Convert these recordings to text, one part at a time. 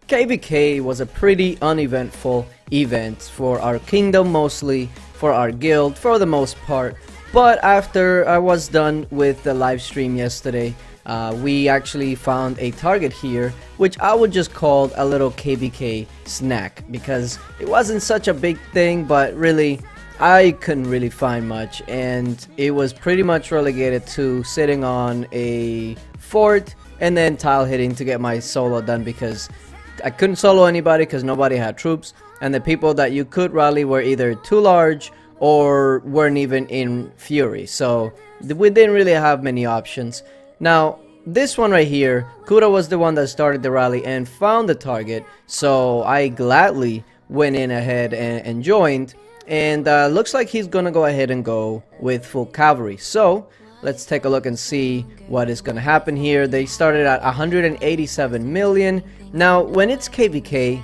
KvK was a pretty uneventful event for our kingdom, mostly for our guild for the most part. But after I was done with the live stream yesterday, we actually found a target here, which I would just call a little KvK snack, because it wasn't such a big thing, but really I couldn't really find much, and it was pretty much relegated to sitting on a fort and then tile hitting to get my solo done, because I couldn't solo anybody because nobody had troops, and the people that you could rally were either too large or weren't even in fury, so we didn't really have many options. Now this one right here, Kuda was the one that started the rally and found the target, so I gladly went in ahead and joined, and looks like he's gonna go ahead and go with full cavalry. So let's take a look and see what is gonna happen here. They started at 187 million. Now when it's KvK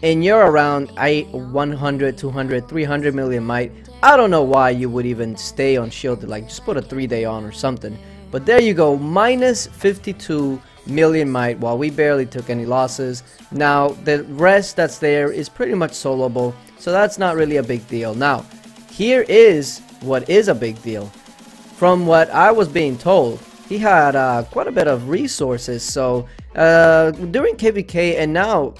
and you're around 100, 200, 300 million might, I don't know why you would even stay on shielded. Like, just put a 3-day on or something. But there you go, minus 52 million might, while we barely took any losses. Now the rest that's there is pretty much soloable, so that's not really a big deal. Now here is what is a big deal. From what I was being told, he had quite a bit of resources. So during KvK, and now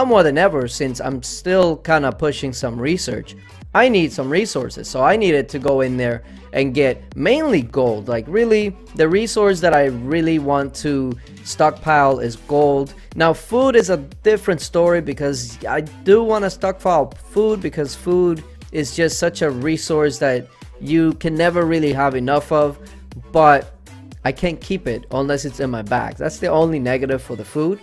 more than ever, since I'm still kind of pushing some research, I need some resources. So I needed to go in there and get mainly gold. Like, really, the resource that I really want to stockpile is gold. Now food is a different story, because I do want to stockpile food, because food is just such a resource that you can never really have enough of, but I can't keep it unless it's in my bags. That's the only negative for the food.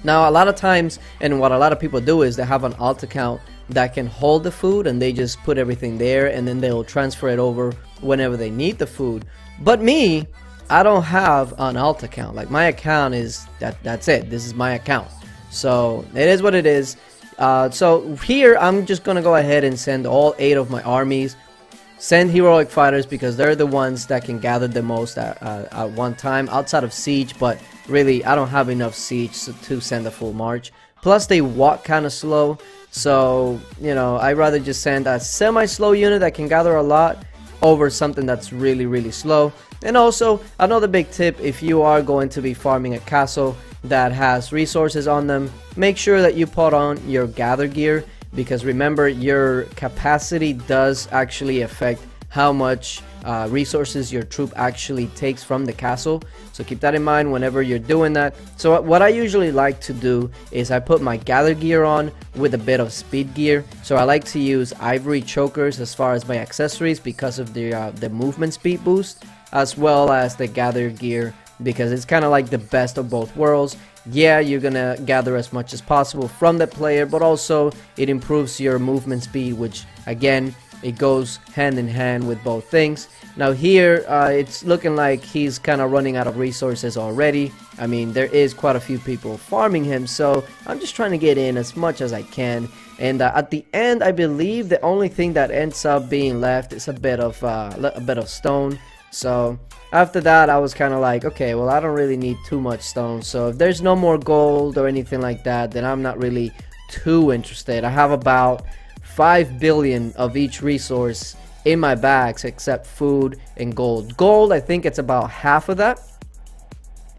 Now a lot of times, and what a lot of people do, is they have an alt account that can hold the food, and they just put everything there, and then they'll transfer it over whenever they need the food. But me, I don't have an alt account. Like, my account is that's it. This is my account, so it is what it is. So here I'm just gonna go ahead and send all 8 of my armies. Send heroic fighters, because they're the ones that can gather the most at one time, outside of siege. But really, I don't have enough siege to send a full march. Plus they walk kind of slow, so you know, I'd rather just send a semi-slow unit that can gather a lot over something that's really slow. And also, another big tip, if you are going to be farming a castle that has resources on them, make sure that you put on your gather gear, because remember, your capacity does actually affect how much resources your troop actually takes from the castle. So keep that in mind whenever you're doing that. So what I usually like to do is I put my gather gear on with a bit of speed gear. So I like to use ivory chokers as far as my accessories, because of the movement speed boost, as well as the gather gear, because it's kind of like the best of both worlds. Yeah, you're gonna gather as much as possible from the player, but also it improves your movement speed, which again, it goes hand in hand with both things. Now here, it's looking like he's kind of running out of resources already. I mean, there is quite a few people farming him, so I'm just trying to get in as much as I can. And at the end, I believe the only thing that ends up being left is a bit of stone. So after that, I was kind of like, okay, well, I don't really need too much stone. So if there's no more gold or anything like that, then I'm not really too interested. I have about 5 billion of each resource in my bags, except food and gold. Gold, I think it's about half of that,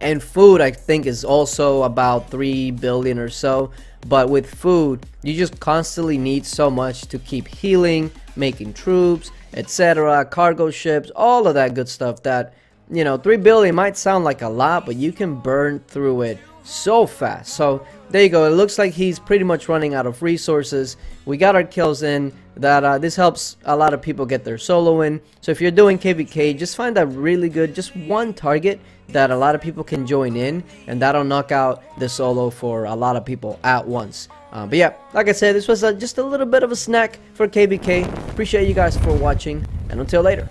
and food I think is also about 3 billion or so. But with food, you just constantly need so much to keep healing, making troops, etc., cargo ships, all of that good stuff, that, you know, 3 billion might sound like a lot, but you can burn through it so fast. So there you go. It looks like he's pretty much running out of resources. We got our kills in. That this helps a lot of people get their solo in. So if you're doing KvK, just find a really good, just one target that a lot of people can join in, and that'll knock out the solo for a lot of people at once. But yeah, like I said, this was just a little bit of a snack for KvK. Appreciate you guys for watching, and until later,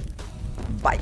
bye.